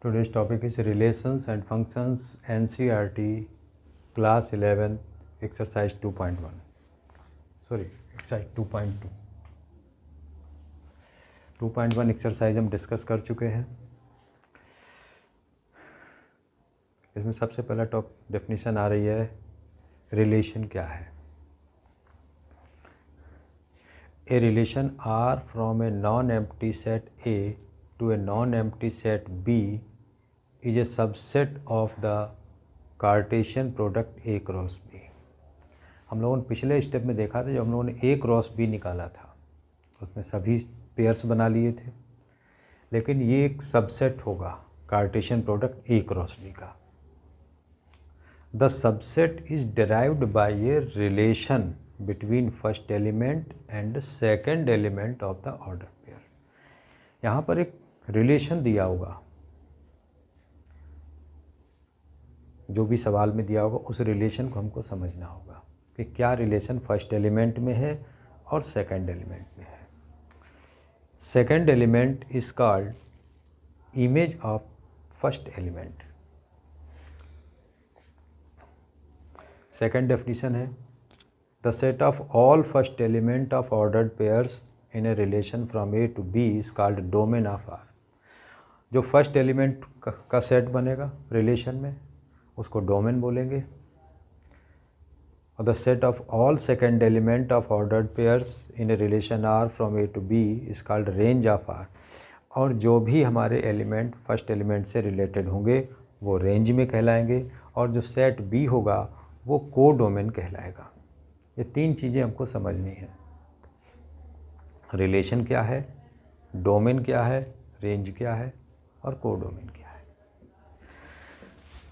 Today's topic is Relations and Functions, NCERT, Class 11, Exercise 2.1. Sorry, Exercise 2.2. 2.1 exercise हम discuss कर चुके हैं। इसमें सबसे पहला डेफिनेशन आ रही है, रिलेशन क्या है। A relation R from a non empty set A to a non empty set B is a subset of the Cartesian product A cross B. हम लोगों ने पिछले स्टेप में देखा था, जब हम लोगों ने ए क्रॉस बी निकाला था उसमें सभी पेयर्स बना लिए थे, लेकिन ये एक सबसेट होगा Cartesian product A cross B का। The subset is derived by a relation between first element and second element of the order pair. यहाँ पर एक रिलेशन दिया होगा, जो भी सवाल में दिया होगा उस रिलेशन को हमको समझना होगा कि क्या रिलेशन फर्स्ट एलिमेंट में है और सेकेंड एलिमेंट में है। Second element is called image of first element. Second definition है, the set of all first element of ordered pairs in a relation from A to B is called domain of R. जो first element का set बनेगा relation में उसको domain बोलेंगे, और the set of all second element of ordered pairs in a relation R from A to B is called range of are. और जो भी हमारे एलिमेंट फर्स्ट एलिमेंट से रिलेटेड होंगे वो रेंज में कहलाएंगे, और जो सेट बी होगा वो को डोमेन कहलाएगा। ये तीन चीज़ें हमको समझनी है, रिलेशन क्या है, डोमेन क्या है, रेंज क्या है और को डोमेन क्या है।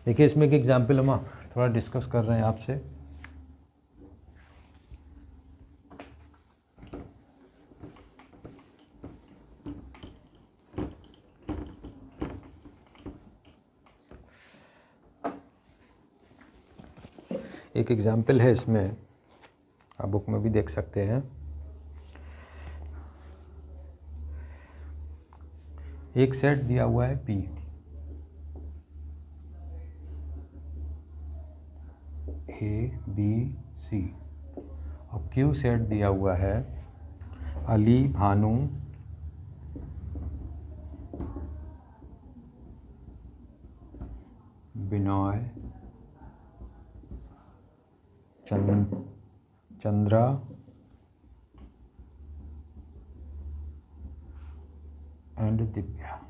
देखिए इसमें एक एग्जाम्पल हम थोड़ा डिस्कस कर रहे हैं आपसे। एक एग्जाम्पल है इसमें, आप बुक में भी देख सकते हैं। एक सेट दिया हुआ है P, A, B, C, और Q सेट दिया हुआ है अली, भानु, बिनॉय, चंद्रा एंड दिव्या।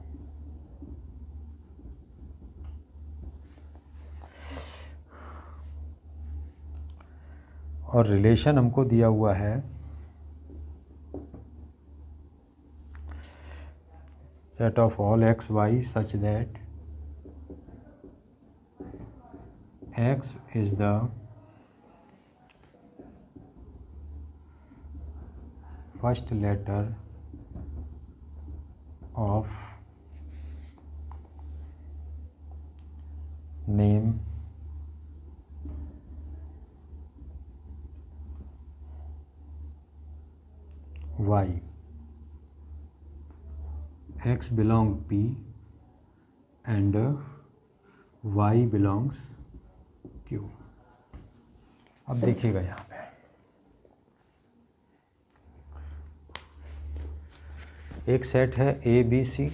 और रिलेशन हमको दिया हुआ है set of all x y such that x is the first letter of name y, x belong P and y belongs Q। अब देखिएगा यहाँ पे एक सेट है ए बी सी,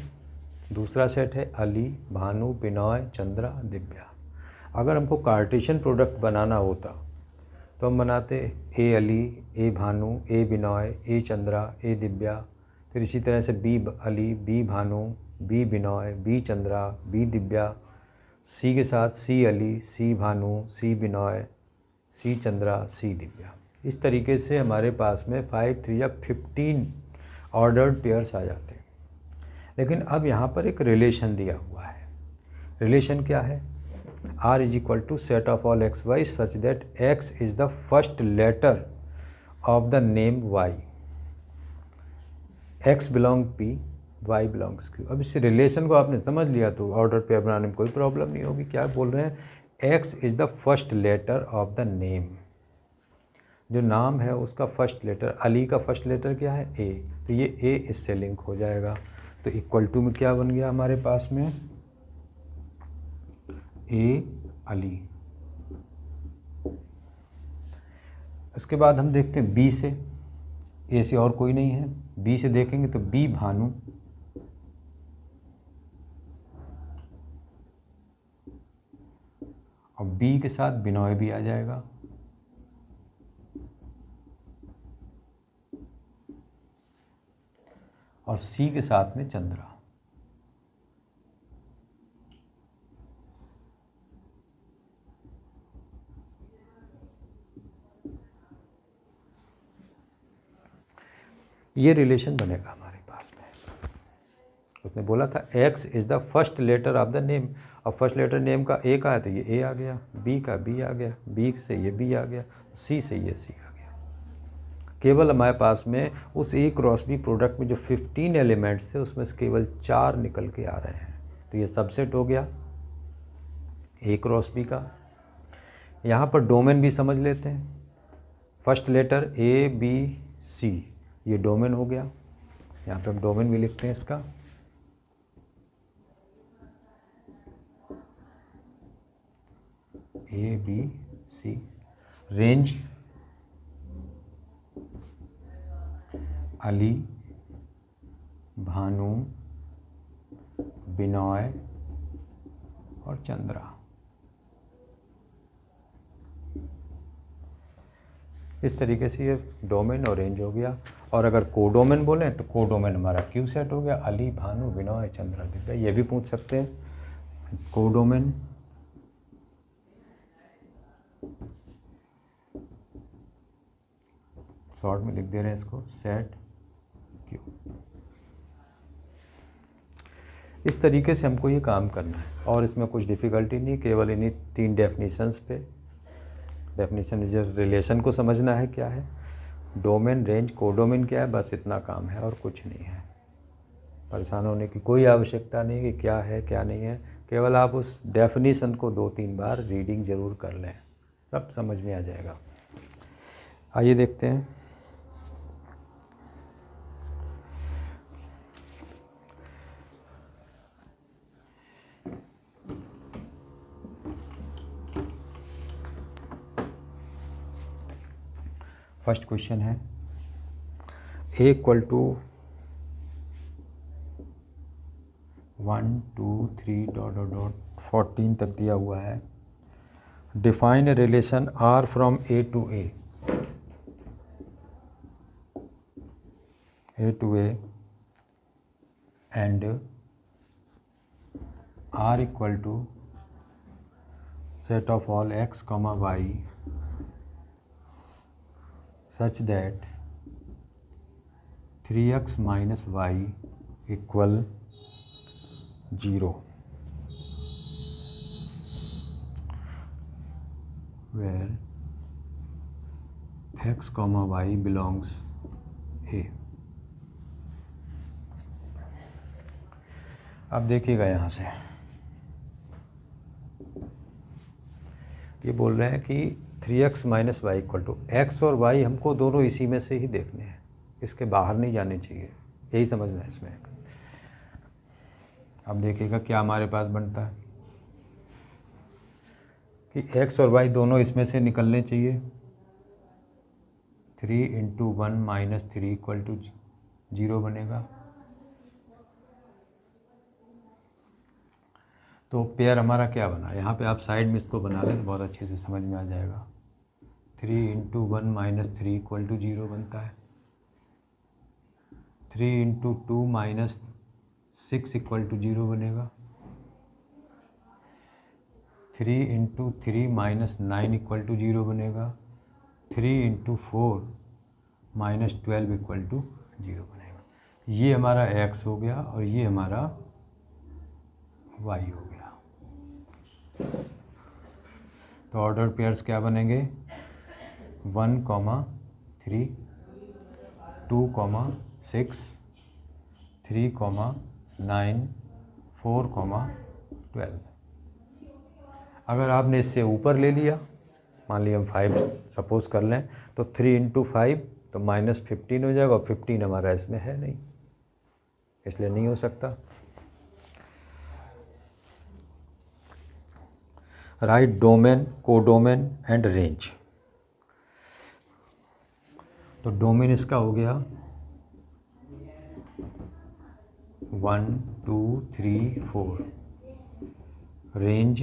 दूसरा सेट है अली, भानु, बिनॉय, चंद्रा, दिव्या। अगर हमको कार्टेशियन प्रोडक्ट बनाना होता तो हम बनाते ए अली, ए भानु, ए बिनॉय, ए चंद्रा, ए दिव्या, फिर इसी तरह से B Ali, B Bhanu, B Binoy, B Chandra, B Divya, C के साथ सी अली, सी भानु, सी बिनॉय, सी चंद्रा, सी दिव्या। इस तरीके से हमारे पास में 5, 3 या 15 ऑर्डर्ड पेयर्स आ जाते हैं। लेकिन अब यहाँ पर एक रिलेशन दिया हुआ है। रिलेशन क्या है? R is equal to set of all x y such that x is the first letter of the name y, x belong P, y belongs Q. अब इस रिलेशन को आपने समझ लिया तो ऑर्डर पेयर बनाने में कोई प्रॉब्लम नहीं होगी। क्या बोल रहे हैं? X is the first letter of the name. जो नाम है उसका फर्स्ट लेटर, अली का फर्स्ट लेटर क्या है? ए, तो ये ए इससे लिंक हो जाएगा। तो इक्वल टू में क्या बन गया हमारे पास में? ए अली। इसके बाद हम देखते हैं बी से, ए से और कोई नहीं है, बी से देखेंगे तो बी भानु, और बी के साथ बिनोय भी आ जाएगा, और सी के साथ में चंद्रा। ये रिलेशन बनेगा हमारे पास में। उसने बोला था x is the first letter of the name. अब फर्स्ट लेटर नेम का ए का है तो ये ए आ गया, बी का बी आ गया, बी से ये बी आ गया, सी से ये सी आ गया। केवल हमारे पास में उस ए क्रॉस बी प्रोडक्ट में जो 15 एलिमेंट्स थे उसमें से केवल 4 निकल के आ रहे हैं, तो ये सबसेट हो गया ए क्रॉस बी का। यहाँ पर डोमेन भी समझ लेते हैं। First letter A B C, ये डोमेन हो गया। यहाँ पे हम डोमेन भी लिखते हैं इसका। A B C. Range Ali, Bhanu, Binoy और चंद्रा। इस तरीके से ये डोमेन और रेंज हो गया। और अगर कोडोमेन बोलें तो कोडोमेन हमारा क्यू सेट हो गया, अली, भानु, बिनोय, चंद्रा, दिव्या। ये भी पूछ सकते हैं कोडोमेन। शॉर्ट में लिख दे रहे हैं इसको, सेट क्यू। इस तरीके से हमको ये काम करना है और इसमें कुछ डिफ़िकल्टी नहीं, केवल इन्हीं 3 डेफिनेशंस पे, डेफिनेशन रिलेशन को समझना है क्या है, डोमेन, रेंज, कोडोमेन क्या है, बस इतना काम है और कुछ नहीं है। परेशान होने की कोई आवश्यकता नहीं कि क्या है क्या नहीं है, केवल आप उस डेफिनेशन को 2-3 बार रीडिंग ज़रूर कर लें, सब समझ में आ जाएगा। आइए देखते हैं। फर्स्ट क्वेश्चन है a equal to 1 2 3 dot dot dot 14 तक दिया हुआ है। Define a relation r from a to a, and r equal to set of all x, y such that 3x minus y equal 0, where x, y belongs a। अब देखिएगा यहाँ से ये बोल रहे हैं कि 3x minus y equal to, x और वाई हमको दोनों इसी में से ही देखने हैं, इसके बाहर नहीं जाने चाहिए, यही समझना है इसमें। अब देखिएगा क्या हमारे पास बनता है कि x और y दोनों इसमें से निकलने चाहिए। 3 × 1 माइनस 3 इक्वल टू 0 बनेगा। तो पेयर हमारा क्या बना, यहाँ पे आप साइड में इसको बना लें तो बहुत अच्छे से समझ में आ जाएगा। 3 × 1 माइनस 3 इक्वल टू 0 बनता है। 3 × 2 माइनस 6 इक्वल टू 0 बनेगा। 3 × 3 माइनस 9 इक्वल टू 0 बनेगा। 3 × 4 माइनस 12 इक्वल टू 0 बनेगा। ये हमारा x हो गया और ये हमारा y हो गया। तो ऑर्डर पेयर्स क्या बनेंगे, 1, 3, 2, 6, 3, 9, 4, 12। अगर आपने इससे ऊपर ले लिया, मान लिया हम 5 सपोज कर लें, तो 3 × 5 तो माइनस 15 हो जाएगा और 15 हमारा इसमें है नहीं, इसलिए नहीं हो सकता। Right domain, codomain and range. तो डोमेन इसका हो गया 1 2 3 4। रेंज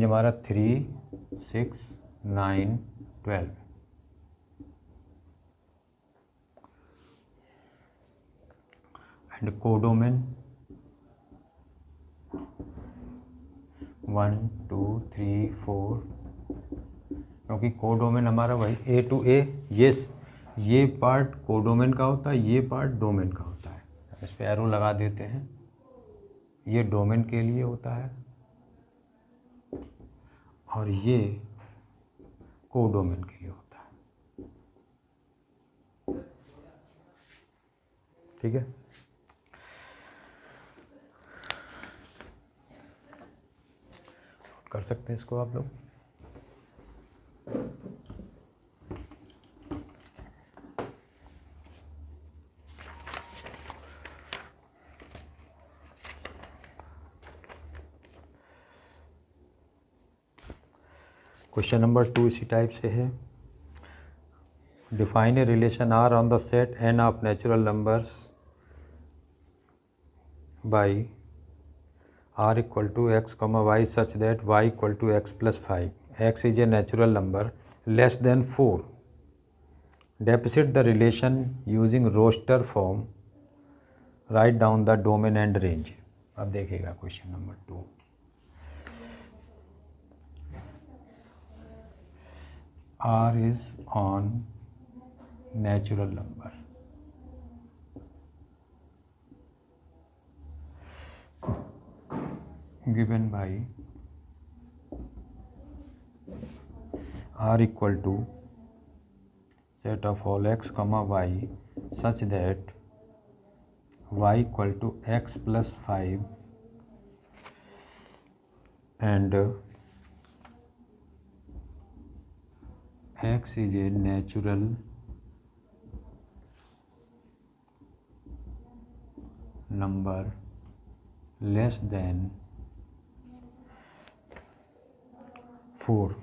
हमारा 3 6 9 12। एंड कोडोमेन 1 2 3 4, क्योंकि कोडोमेन हमारा वही ए टू ए, ये पार्ट कोडोमेन का होता है, ये पार्ट डोमेन का होता है। इस पे एरो लगा देते हैं, ये डोमेन के लिए होता है और ये कोडोमेन के लिए होता है। ठीक है। कर सकते हैं इसको आप लोग। क्वेश्चन नंबर 2 इसी टाइप से है। Define a relation R on the set N of natural numbers by R equal to x comma y such that y equal to x plus 5, x is a natural number less than 4। Depict the relation using roster form, write down the domain and range. अब देखिएगा question number 2। R is on natural number. Given by R equal to set of all x comma y such that y equal to x plus 5 and x is a natural number less than 4,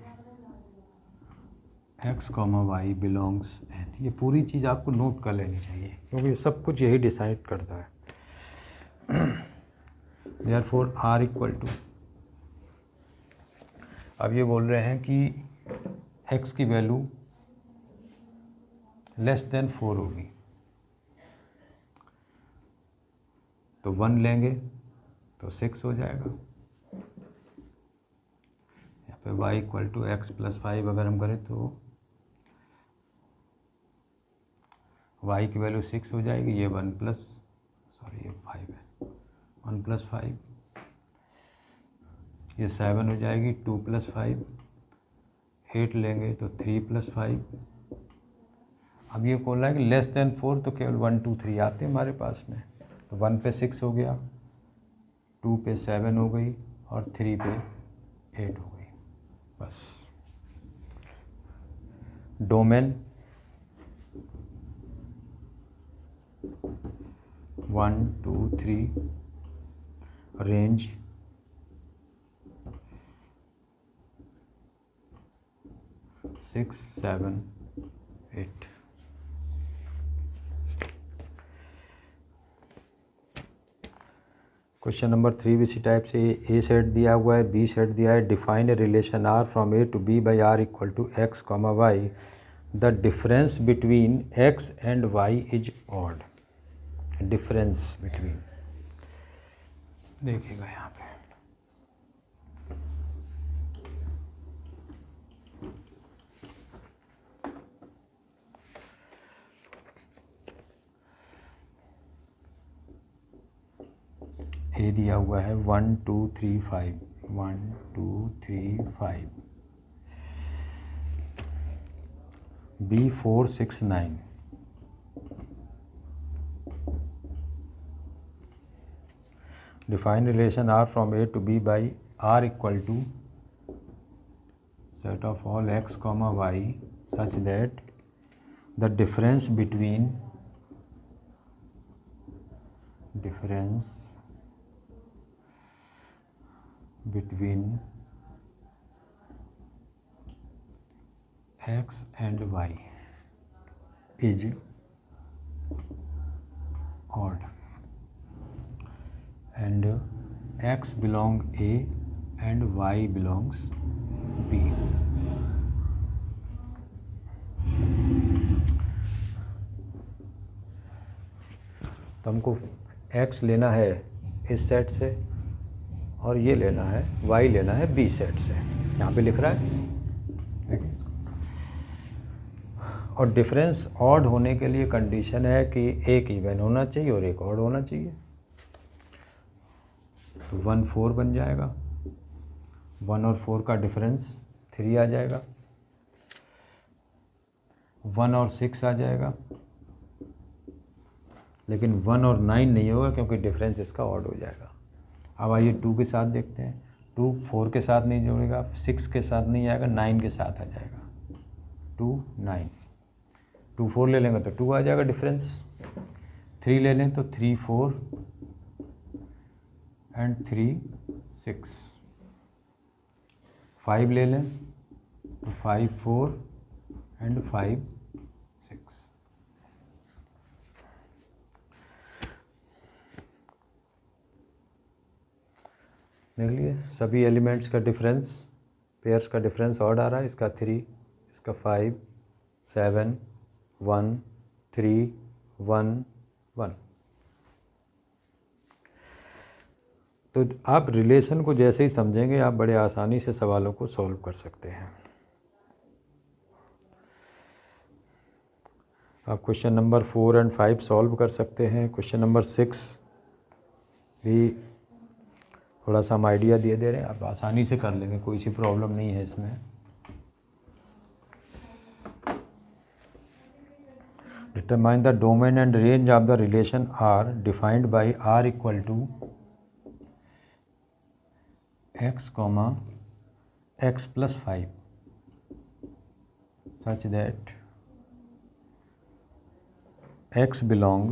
x comma y belongs n। ये पूरी चीज़ आपको note कर लेनी चाहिए क्योंकि सब कुछ यही डिसाइड करता है। therefore r इक्वल टू, अब ये बोल रहे हैं कि x की वैल्यू लेस देन 4 होगी, तो 1 लेंगे तो 6 हो जाएगा। यहाँ पे y equal to x plus 5 अगर हम करें तो y की वैल्यू 6 हो जाएगी। ये 1 प्लस, सॉरी ये 5 है, 1 प्लस 5, ये 7 हो जाएगी। 2 प्लस 5 8 लेंगे तो 3 प्लस 5। अब ये बोल रहा है कि लेस देन 4, तो केवल 1 2 3 आते हैं हमारे पास में। तो 1 पे 6 हो गया, 2 पे 7 हो गई और 3 पे 8 हो गई। बस डोमेन 1 2 3, रेंज 6 7 8। क्वेश्चन नंबर 3 भी इसी टाइप से, ए सेट दिया हुआ है, बी सेट दिया है। Define a relation R from A to B by R equal to x comma y, the difference between x and y is odd. Difference between, देखिएगा यहाँ पे ए दिया हुआ है 1 2 3 5, 1 2 3 5, B 4 6 9। Define relation R from A to B by R equal to set of all x comma y such that the difference between between x and y is odd and x belong A and y belongs B. तो हमको x लेना है इस set से और ये लेना है y लेना है B सेट से, यहाँ पे लिख रहा है। और डिफरेंस ऑड होने के लिए कंडीशन है कि एक इवन होना चाहिए और एक ऑड होना चाहिए। तो 1 4 बन जाएगा, 1 और 4 का डिफरेंस 3 आ जाएगा, 1 और 6 आ जाएगा, लेकिन 1 और 9 नहीं होगा क्योंकि डिफरेंस इसका ऑड हो जाएगा। अब आइए 2 के साथ देखते हैं। 2 4 के साथ नहीं जुड़ेगा, 6 के साथ नहीं आएगा, 9 के साथ आ जाएगा। 2 9, 2 4 ले लेंगे तो 2 आ जाएगा डिफरेंस। 3 ले लें तो 3 4 एंड 3 6। 5 ले लें तो 5 4 एंड 5 6। देख लिए सभी एलिमेंट्स का डिफरेंस, पेयर्स का डिफरेंस ऑड आ रहा है। इसका 3, इसका 5 7 1 3 1 1। तो आप रिलेशन को जैसे ही समझेंगे आप बड़े आसानी से सवालों को सॉल्व कर सकते हैं। आप क्वेश्चन नंबर 4 एंड 5 सॉल्व कर सकते हैं। क्वेश्चन नंबर 6 भी थोड़ा सा हम आइडिया दे रहे हैं, आप आसानी से कर लेंगे, कोई सी प्रॉब्लम नहीं है इसमें। Determine the domain and range of the relation R defined by R equal to x, x plus 5 such that x belong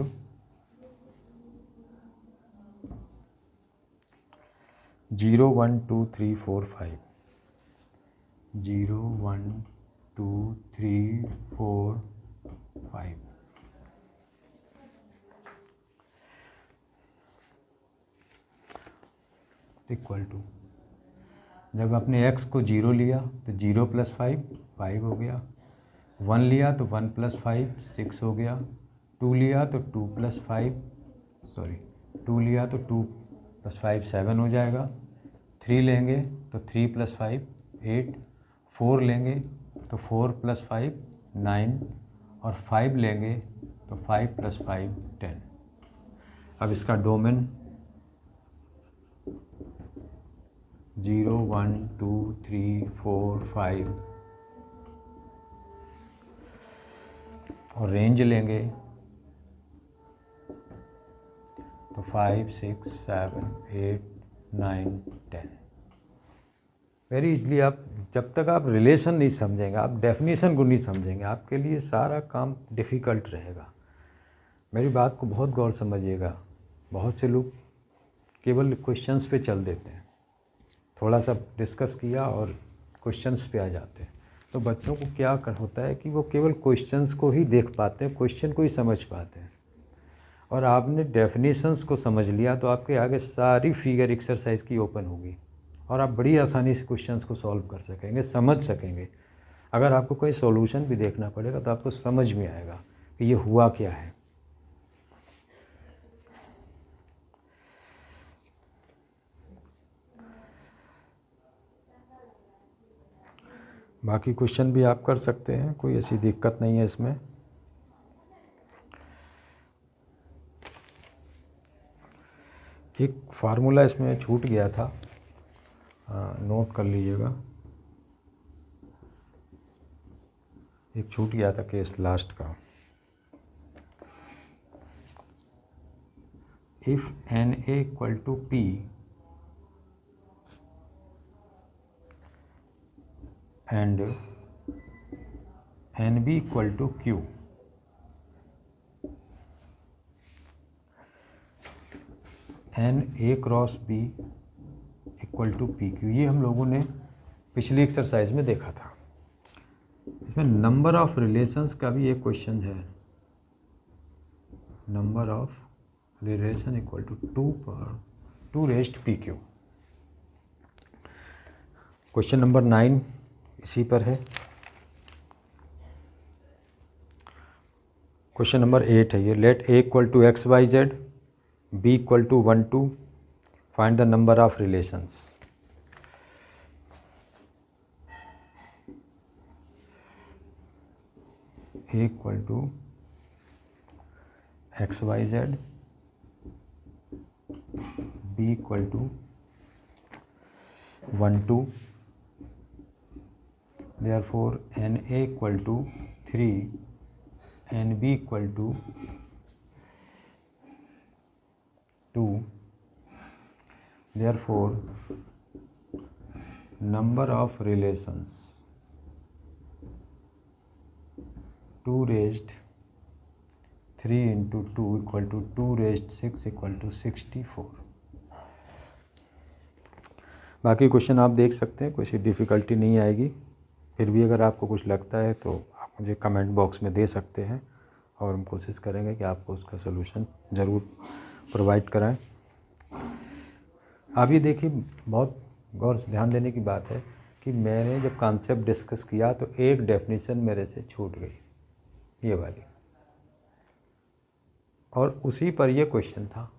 0 1 2 3 4 5, 0 1 2 3 4 5। Equal to, जब आपने x को 0 लिया तो 0 + 5 5 हो गया, 1 लिया तो 1 + 5 6 हो गया, 2 लिया तो 2 + 5 2 लिया तो 2 + 5 7 हो जाएगा, 3 लेंगे तो 3 + 5 8, 4 लेंगे तो 4 + 5 9 और 5 लेंगे तो 5 + 5 10। अब इसका डोमेन 0 1 2 3 4 5 और रेंज लेंगे तो 5 6 7 8 9 10। Very easily. आप जब तक आप रिलेशन नहीं समझेंगे, आप डेफिनेशन को नहीं समझेंगे, आपके लिए सारा काम डिफ़िकल्ट रहेगा। मेरी बात को बहुत गौर समझिएगा। बहुत से लोग केवल क्वेश्चंस पे चल देते हैं, थोड़ा सा डिस्कस किया और क्वेश्चंस पे आ जाते हैं। तो बच्चों को क्या होता है कि वो केवल क्वेश्चंस को ही देख पाते हैं, क्वेश्चन को ही समझ पाते हैं। और आपने डेफिनेशंस को समझ लिया तो आपके आगे सारी फिगर एक्सरसाइज की ओपन होगी और आप बड़ी आसानी से क्वेश्चंस को सॉल्व कर सकेंगे, समझ सकेंगे। अगर आपको कोई सॉल्यूशन भी देखना पड़ेगा तो आपको समझ में आएगा कि ये हुआ क्या है। बाकी क्वेश्चन भी आप कर सकते हैं, कोई ऐसी दिक्कत नहीं है इसमें। एक फार्मूला इसमें छूट गया था, नोट कर लीजिएगा। एक छूट गया था केस लास्ट का। If NA = P and NB = Q, NA × B equal to P Q, ये हम लोगों ने पिछली एक्सरसाइज में देखा था। इसमें नंबर ऑफ रिलेशंस का भी एक क्वेश्चन है, number of relation equal to 2 raised P Q. Question number 9 इसी पर है। क्वेश्चन नंबर 8 है ये, let A equal to x y z, B equal to 1 2, find the number of relations. A equal to x y z, B equal to 1 2, therefore n a equal to 3, n b equal to 2, therefore number of relations 2 raised 3 into 2 equal to 2 raised 6 equal to 64। बाकी question आप देख सकते हैं, कोई सी difficulty नहीं आएगी। फिर भी अगर आपको कुछ लगता है तो आप मुझे कमेंट बॉक्स में दे सकते हैं और हम कोशिश करेंगे कि आपको उसका सलूशन ज़रूर प्रोवाइड कराएं। आप ये देखिए, बहुत गौर से ध्यान देने की बात है कि मैंने जब कॉन्सेप्ट डिस्कस किया तो एक डेफिनेशन मेरे से छूट गई, ये वाली, और उसी पर ये क्वेश्चन था।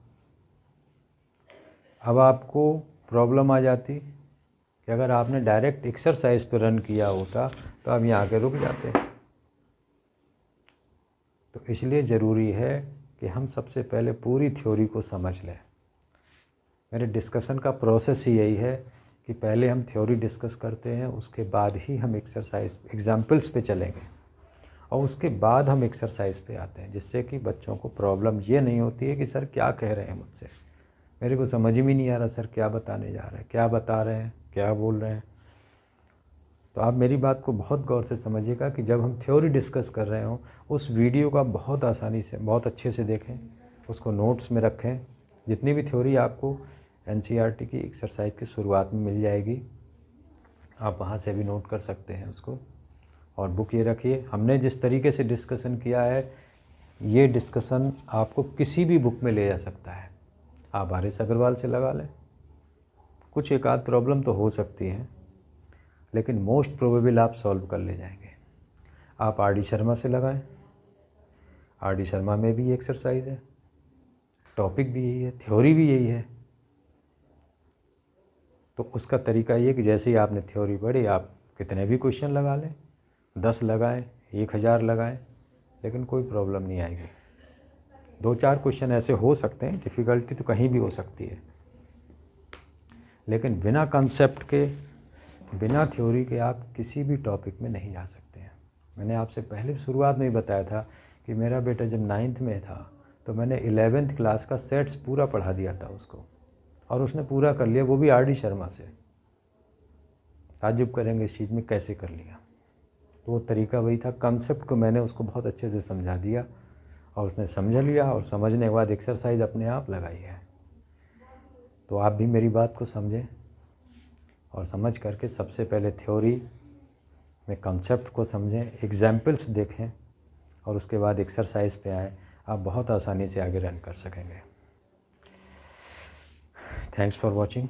अब आपको प्रॉब्लम आ जाती कि अगर आपने डायरेक्ट एक्सरसाइज पर रन किया होता तो आप यहाँ के रुक जाते। तो इसलिए ज़रूरी है कि हम सबसे पहले पूरी थ्योरी को समझ लें। मेरे डिस्कशन का प्रोसेस ही यही है कि पहले हम थ्योरी डिस्कस करते हैं, उसके बाद ही हम एक्सरसाइज एग्जाम्पल्स पे चलेंगे और उसके बाद हम एक्सरसाइज पे आते हैं, जिससे कि बच्चों को प्रॉब्लम ये नहीं होती है कि सर क्या कह रहे हैं मुझसे, मेरे को समझ ही नहीं आ रहा सर क्या बताने जा रहे हैं, क्या बता रहे हैं, क्या बोल रहे हैं। तो आप मेरी बात को बहुत गौर से समझिएगा कि जब हम थ्योरी डिस्कस कर रहे हों, उस वीडियो को आप बहुत आसानी से, बहुत अच्छे से देखें, उसको नोट्स में रखें। जितनी भी थ्योरी आपको एनसीईआरटी की एक्सरसाइज की शुरुआत में मिल जाएगी, आप वहाँ से भी नोट कर सकते हैं उसको। और बुक ये रखिए, हमने जिस तरीके से डिस्कशन किया है, ये डिस्कशन आपको किसी भी बुक में ले जा सकता है। आप आर एस अग्रवाल से लगा लें, कुछ एक आध प्रॉब्लम तो हो सकती है, लेकिन मोस्ट प्रोबेबल आप सॉल्व कर ले जाएंगे। आप आर डी शर्मा से लगाएं, आर डी शर्मा में भी एक्सरसाइज है, टॉपिक भी यही है, थ्योरी भी यही है। तो उसका तरीका ये कि जैसे ही आपने थ्योरी पढ़ी, आप कितने भी क्वेश्चन लगा लें, 10 लगाएं, 1000 लगाएं, लेकिन कोई प्रॉब्लम नहीं आएगी। 2-4 क्वेश्चन ऐसे हो सकते हैं, डिफ़िकल्टी तो कहीं भी हो सकती है, लेकिन बिना कंसेप्ट के, बिना थ्योरी के आप किसी भी टॉपिक में नहीं जा सकते हैं। मैंने आपसे पहले शुरुआत में ही बताया था कि मेरा बेटा जब 9th में था तो मैंने 11th क्लास का सेट्स पूरा पढ़ा दिया था उसको, और उसने पूरा कर लिया, वो भी आर डी शर्मा से। ताज्जुब करेंगे इस चीज़ में कैसे कर लिया। तो वो तरीका वही था, कंसेप्ट को मैंने उसको बहुत अच्छे से समझा दिया और उसने समझ लिया, और समझने के बाद एक्सरसाइज अपने आप लगाई है। तो आप भी मेरी बात को समझें और समझ करके सबसे पहले थ्योरी में कंसेप्ट को समझें, एग्जाम्पल्स देखें, और उसके बाद एक्सरसाइज पे आएँ। आप बहुत आसानी से आगे रन कर सकेंगे। Thanks for watching.